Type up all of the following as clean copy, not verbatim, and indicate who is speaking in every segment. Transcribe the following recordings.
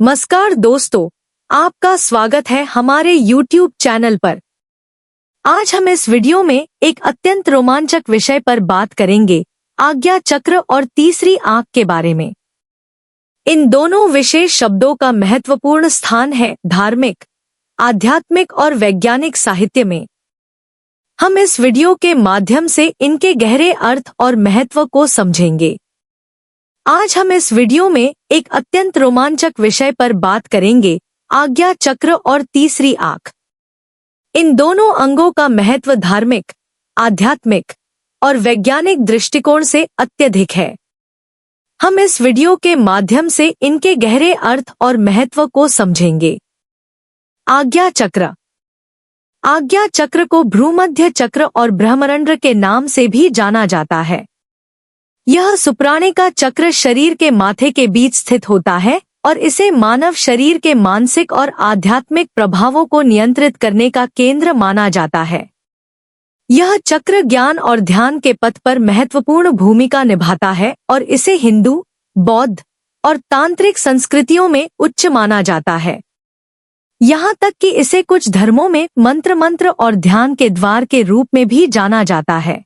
Speaker 1: नमस्कार दोस्तों, आपका स्वागत है हमारे YouTube चैनल पर। आज हम इस वीडियो में एक अत्यंत रोमांचक विषय पर बात करेंगे, आज्ञा चक्र और तीसरी आंख के बारे में। इन दोनों विशेष शब्दों का महत्वपूर्ण स्थान है धार्मिक, आध्यात्मिक और वैज्ञानिक साहित्य में। हम इस वीडियो के माध्यम से इनके गहरे अर्थ और महत्व को समझेंगे। आज हम इस वीडियो में एक अत्यंत रोमांचक विषय पर बात करेंगे, आज्ञा चक्र और तीसरी आंख। इन दोनों अंगों का महत्व धार्मिक, आध्यात्मिक और वैज्ञानिक दृष्टिकोण से अत्यधिक है। हम इस वीडियो के माध्यम से इनके गहरे अर्थ और महत्व को समझेंगे। आज्ञा चक्र। आज्ञा चक्र को भ्रूमध्य चक्र और ब्रह्मरंध्र के नाम से भी जाना जाता है। यह सुप्राणिका चक्र शरीर के माथे के बीच स्थित होता है और इसे मानव शरीर के मानसिक और आध्यात्मिक प्रभावों को नियंत्रित करने का केंद्र माना जाता है। यह चक्र ज्ञान और ध्यान के पथ पर महत्वपूर्ण भूमिका निभाता है और इसे हिंदू, बौद्ध और तांत्रिक संस्कृतियों में उच्च माना जाता है। यहाँ तक कि इसे कुछ धर्मों में मंत्र और ध्यान के द्वार के रूप में भी जाना जाता है।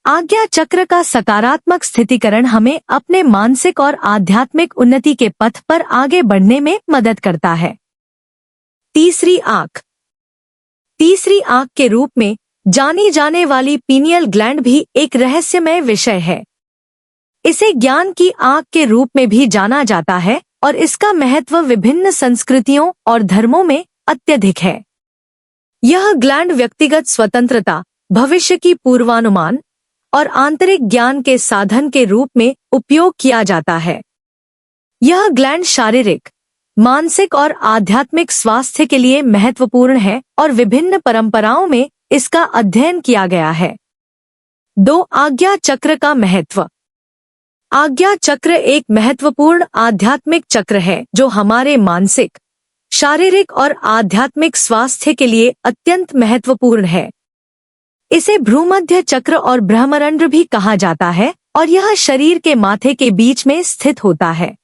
Speaker 1: आज्ञा चक्र का सकारात्मक स्थितिकरण हमें अपने मानसिक और आध्यात्मिक उन्नति के पथ पर आगे बढ़ने में मदद करता है। तीसरी आंख। तीसरी आंख के रूप में जानी जाने वाली पीनियल ग्लैंड भी एक रहस्यमय विषय है। इसे ज्ञान की आंख के रूप में भी जाना जाता है और इसका महत्व विभिन्न संस्कृतियों और धर्मों में अत्यधिक है। यह ग्लैंड व्यक्तिगत स्वतंत्रता, भविष्य की पूर्वानुमान और आंतरिक ज्ञान के साधन के रूप में उपयोग किया जाता है। यह ग्लैंड शारीरिक, मानसिक और आध्यात्मिक स्वास्थ्य के लिए महत्वपूर्ण है और विभिन्न परंपराओं में इसका अध्ययन किया गया है। 2. आज्ञा चक्र का महत्व। आज्ञा चक्र एक महत्वपूर्ण आध्यात्मिक चक्र है जो हमारे मानसिक, शारीरिक और आध्यात्मिक स्वास्थ्य के लिए अत्यंत महत्वपूर्ण है। इसे भ्रूमध्य चक्र और ब्रह्मरंध्र भी कहा जाता है और यह शरीर के माथे के बीच में स्थित होता है।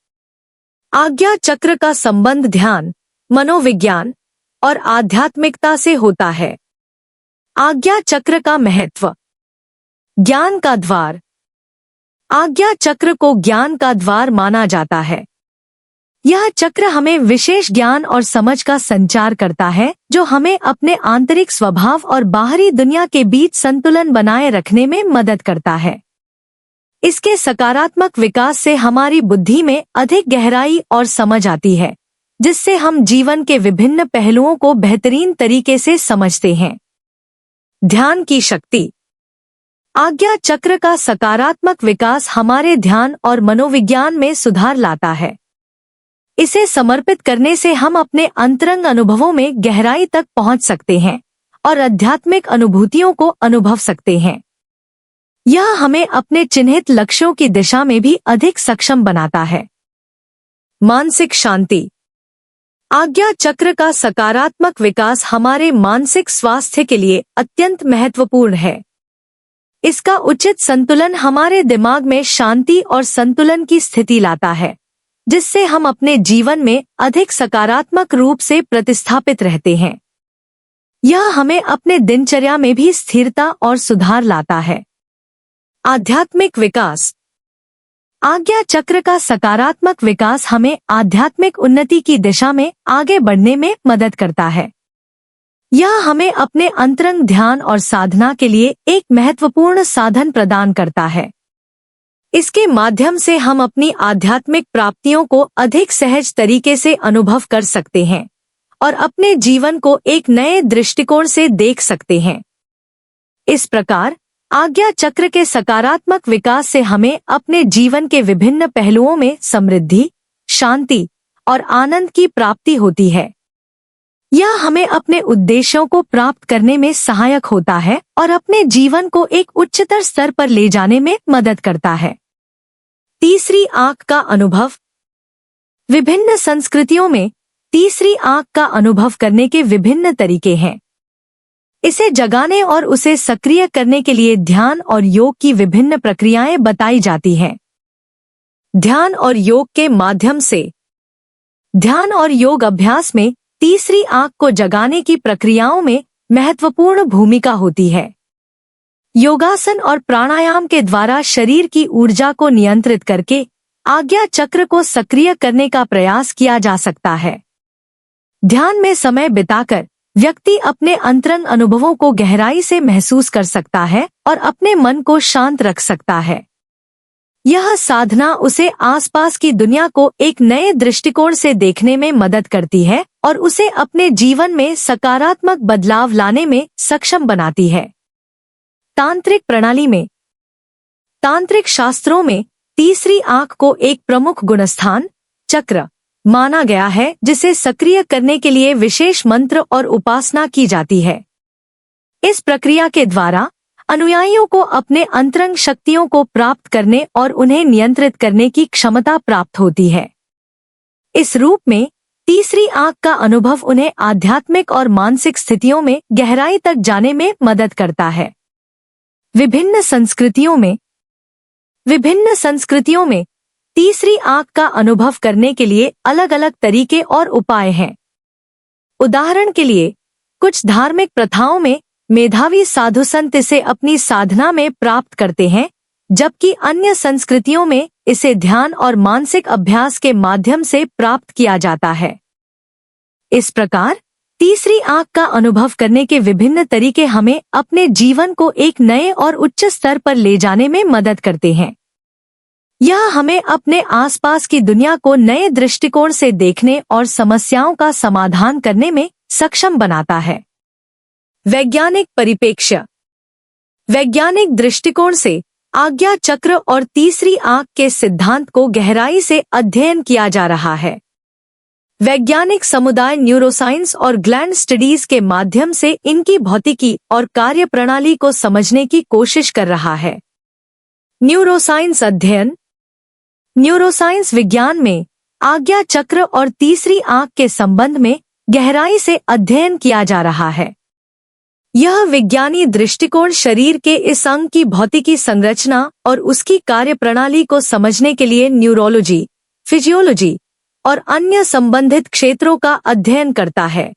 Speaker 1: आज्ञा चक्र का संबंध ध्यान, मनोविज्ञान और आध्यात्मिकता से होता है। आज्ञा चक्र का महत्व। ज्ञान का द्वार। आज्ञा चक्र को ज्ञान का द्वार माना जाता है। यह चक्र हमें विशेष ज्ञान और समझ का संचार करता है जो हमें अपने आंतरिक स्वभाव और बाहरी दुनिया के बीच संतुलन बनाए रखने में मदद करता है। इसके सकारात्मक विकास से हमारी बुद्धि में अधिक गहराई और समझ आती है, जिससे हम जीवन के विभिन्न पहलुओं को बेहतरीन तरीके से समझते हैं। ध्यान की शक्ति। आज्ञा चक्र का सकारात्मक विकास हमारे ध्यान और मनोविज्ञान में सुधार लाता है। इसे समर्पित करने से हम अपने अंतरंग अनुभवों में गहराई तक पहुंच सकते हैं और आध्यात्मिक अनुभूतियों को अनुभव सकते हैं। यह हमें अपने चिन्हित लक्ष्यों की दिशा में भी अधिक सक्षम बनाता है। मानसिक शांति। आज्ञा चक्र का सकारात्मक विकास हमारे मानसिक स्वास्थ्य के लिए अत्यंत महत्वपूर्ण है। इसका उचित संतुलन हमारे दिमाग में शांति और संतुलन की स्थिति लाता है, जिससे हम अपने जीवन में अधिक सकारात्मक रूप से प्रतिस्थापित रहते हैं। यह हमें अपने दिनचर्या में भी स्थिरता और सुधार लाता है। आध्यात्मिक विकास। आज्ञा चक्र का सकारात्मक विकास हमें आध्यात्मिक उन्नति की दिशा में आगे बढ़ने में मदद करता है। यह हमें अपने अंतरंग ध्यान और साधना के लिए एक महत्वपूर्ण साधन प्रदान करता है। इसके माध्यम से हम अपनी आध्यात्मिक प्राप्तियों को अधिक सहज तरीके से अनुभव कर सकते हैं और अपने जीवन को एक नए दृष्टिकोण से देख सकते हैं। इस प्रकार आज्ञा चक्र के सकारात्मक विकास से हमें अपने जीवन के विभिन्न पहलुओं में समृद्धि, शांति और आनंद की प्राप्ति होती है। यह हमें अपने उद्देश्यों को प्राप्त करने में सहायक होता है और अपने जीवन को एक उच्चतर स्तर पर ले जाने में मदद करता है। तीसरी आंख का अनुभव। विभिन्न संस्कृतियों में तीसरी आंख का अनुभव करने के विभिन्न तरीके हैं। इसे जगाने और उसे सक्रिय करने के लिए ध्यान और योग की विभिन्न प्रक्रियाएं बताई जाती हैं। ध्यान और योग के माध्यम से ध्यान और योग अभ्यास में तीसरी आंख को जगाने की प्रक्रियाओं में महत्वपूर्ण भूमिका होती है। योगासन और प्राणायाम के द्वारा शरीर की ऊर्जा को नियंत्रित करके आज्ञा चक्र को सक्रिय करने का प्रयास किया जा सकता है। ध्यान में समय बिताकर व्यक्ति अपने अंतरंग अनुभवों को गहराई से महसूस कर सकता है और अपने मन को शांत रख सकता है। यह साधना उसे आसपास की दुनिया को एक नए दृष्टिकोण से देखने में मदद करती है और उसे अपने जीवन में सकारात्मक बदलाव लाने में सक्षम बनाती है। तांत्रिक प्रणाली में तांत्रिक शास्त्रों में तीसरी आंख को एक प्रमुख गुणस्थान चक्र माना गया है, जिसे सक्रिय करने के लिए विशेष मंत्र और उपासना की जाती है। इस प्रक्रिया के द्वारा अनुयायियों को अपने अंतरंग शक्तियों को प्राप्त करने और उन्हें नियंत्रित करने की क्षमता प्राप्त होती है। इस रूप में तीसरी आंख का अनुभव उन्हें आध्यात्मिक और मानसिक स्थितियों में गहराई तक जाने में मदद करता है। विभिन्न संस्कृतियों में तीसरी आंख का अनुभव करने के लिए अलग अलग तरीके और उपाय हैं। उदाहरण के लिए, कुछ धार्मिक प्रथाओं में मेधावी साधु संत इसे अपनी साधना में प्राप्त करते हैं, जबकि अन्य संस्कृतियों में इसे ध्यान और मानसिक अभ्यास के माध्यम से प्राप्त किया जाता है। इस प्रकार तीसरी आंख का अनुभव करने के विभिन्न तरीके हमें अपने जीवन को एक नए और उच्च स्तर पर ले जाने में मदद करते हैं। यह हमें अपने आसपास की दुनिया को नए दृष्टिकोण से देखने और समस्याओं का समाधान करने में सक्षम बनाता है। वैज्ञानिक परिप्रेक्ष्य। वैज्ञानिक दृष्टिकोण से आज्ञा चक्र और तीसरी आंख के सिद्धांत को गहराई से अध्ययन किया जा रहा है। वैज्ञानिक समुदाय न्यूरोसाइंस और ग्लैंड स्टडीज के माध्यम से इनकी भौतिकी और कार्यप्रणाली को समझने की कोशिश कर रहा है। न्यूरोसाइंस अध्ययन। न्यूरोसाइंस विज्ञान में आज्ञा चक्र और तीसरी आंख के संबंध में गहराई से अध्ययन किया जा रहा है। यह विज्ञानी दृष्टिकोण शरीर के इस अंग की भौतिकी संरचना और उसकी कार्यप्रणाली को समझने के लिए न्यूरोलॉजी, फिजियोलॉजी और अन्य संबंधित क्षेत्रों का अध्ययन करता है।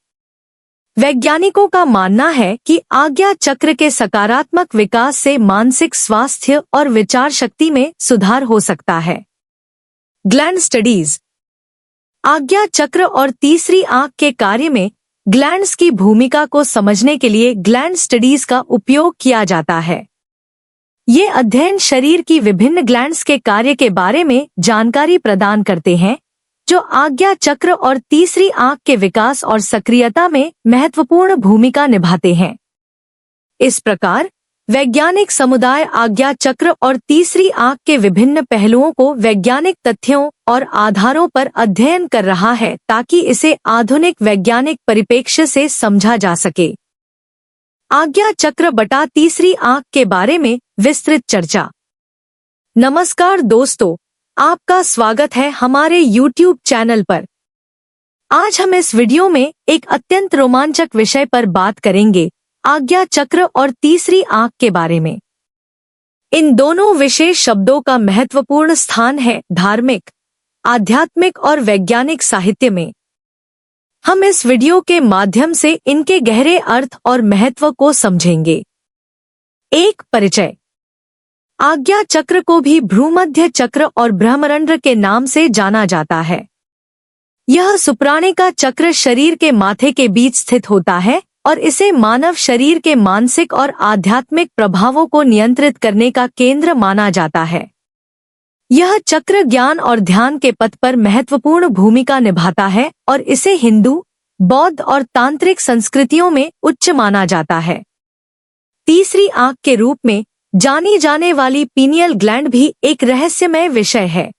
Speaker 1: वैज्ञानिकों का मानना है कि आज्ञा चक्र के सकारात्मक विकास से मानसिक स्वास्थ्य और विचार शक्ति में सुधार हो सकता है। Gland studies. आज्ञा चक्र और तीसरी आंख के कार्य में ग्लैंड्स की भूमिका को समझने के लिए ग्लैंड स्टडीज का उपयोग किया जाता है। ये अध्ययन शरीर की विभिन्न ग्लैंड्स के कार्य के बारे में जानकारी प्रदान करते हैं, जो आज्ञा चक्र और तीसरी आंख के विकास और सक्रियता में महत्वपूर्ण भूमिका निभाते हैं। इस प्रकार वैज्ञानिक समुदाय आज्ञा चक्र और तीसरी आंख के विभिन्न पहलुओं को वैज्ञानिक तथ्यों और आधारों पर अध्ययन कर रहा है, ताकि इसे आधुनिक वैज्ञानिक परिप्रेक्ष्य से समझा जा सके। आज्ञा चक्र बटा तीसरी आंख के बारे में विस्तृत चर्चा। नमस्कार दोस्तों, आपका स्वागत है हमारे YouTube चैनल पर। आज हम इस वीडियो में एक अत्यंत रोमांचक विषय पर बात करेंगे, आज्ञा चक्र और तीसरी आंख के बारे में। इन दोनों विशेष शब्दों का महत्वपूर्ण स्थान है धार्मिक, आध्यात्मिक और वैज्ञानिक साहित्य में। हम इस वीडियो के माध्यम से इनके गहरे अर्थ और महत्व को समझेंगे। एक परिचय। आज्ञा चक्र को भी भ्रूमध्य चक्र और ब्रह्मरंध्र के नाम से जाना जाता है। यह सुप्राणिका चक्र शरीर के माथे के बीच स्थित होता है और इसे मानव शरीर के मानसिक और आध्यात्मिक प्रभावों को नियंत्रित करने का केंद्र माना जाता है। यह चक्र ज्ञान और ध्यान के पथ पर महत्वपूर्ण भूमिका निभाता है और इसे हिंदू, बौद्ध और तांत्रिक संस्कृतियों में उच्च माना जाता है। तीसरी आंख के रूप में जानी जाने वाली पीनियल ग्लैंड भी एक रहस्यमय विषय है।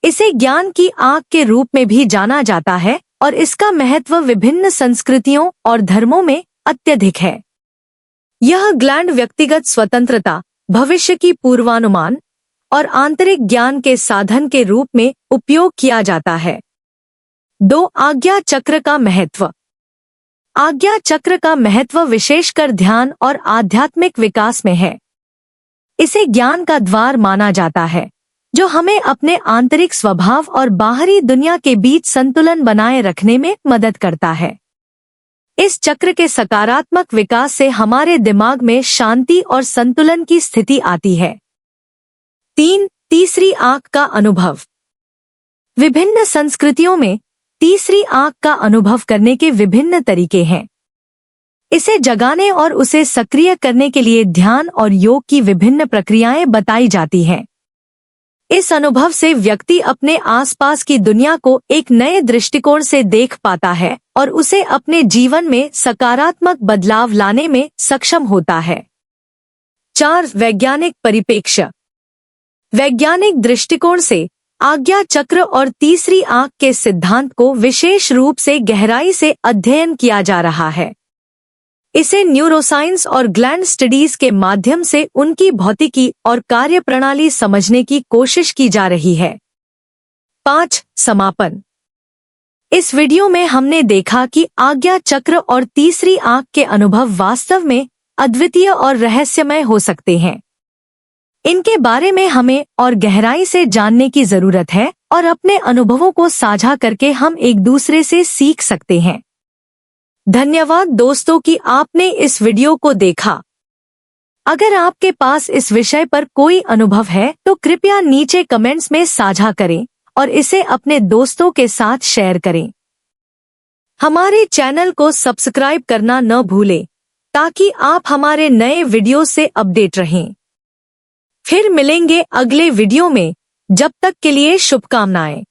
Speaker 1: इसे ज्ञान की आंख के रूप में भी जाना जाता है और इसका महत्व विभिन्न संस्कृतियों और धर्मों में अत्यधिक है। यह ग्लैंड व्यक्तिगत स्वतंत्रता, भविष्य की पूर्वानुमान और आंतरिक ज्ञान के साधन के रूप में उपयोग किया जाता है। 2. आज्ञा चक्र का महत्व। आज्ञा चक्र का महत्व विशेषकर ध्यान और आध्यात्मिक विकास में है। इसे ज्ञान का द्वार माना जाता है, जो हमें अपने आंतरिक स्वभाव और बाहरी दुनिया के बीच संतुलन बनाए रखने में मदद करता है। इस चक्र के सकारात्मक विकास से हमारे दिमाग में शांति और संतुलन की स्थिति आती है। 3. तीसरी आंख का अनुभव। विभिन्न संस्कृतियों में तीसरी आंख का अनुभव करने के विभिन्न तरीके हैं। इसे जगाने और उसे सक्रिय करने के लिए ध्यान और योग की विभिन्न प्रक्रियाएं बताई जाती हैं। इस अनुभव से व्यक्ति अपने आसपास की दुनिया को एक नए दृष्टिकोण से देख पाता है और उसे अपने जीवन में सकारात्मक बदलाव लाने में सक्षम होता है। 4. वैज्ञानिक परिप्रेक्ष्य। वैज्ञानिक दृष्टिकोण से आज्ञा चक्र और तीसरी आंख के सिद्धांत को विशेष रूप से गहराई से अध्ययन किया जा रहा है। इसे न्यूरोसाइंस और ग्लैंड स्टडीज के माध्यम से उनकी भौतिकी और कार्यप्रणाली समझने की कोशिश की जा रही है। 5. समापन। इस वीडियो में हमने देखा कि आज्ञा चक्र और तीसरी आंख के अनुभव वास्तव में अद्वितीय और रहस्यमय हो सकते हैं। इनके बारे में हमें और गहराई से जानने की जरूरत है और अपने अनुभवों को साझा करके हम एक दूसरे से सीख सकते हैं। धन्यवाद दोस्तों कि आपने इस वीडियो को देखा। अगर आपके पास इस विषय पर कोई अनुभव है तो कृपया नीचे कमेंट्स में साझा करें और इसे अपने दोस्तों के साथ शेयर करें। हमारे चैनल को सब्सक्राइब करना न भूलें ताकि आप हमारे नए वीडियो से अपडेट रहें। फिर मिलेंगे अगले वीडियो में, जब तक के लिए शुभकामनाएं।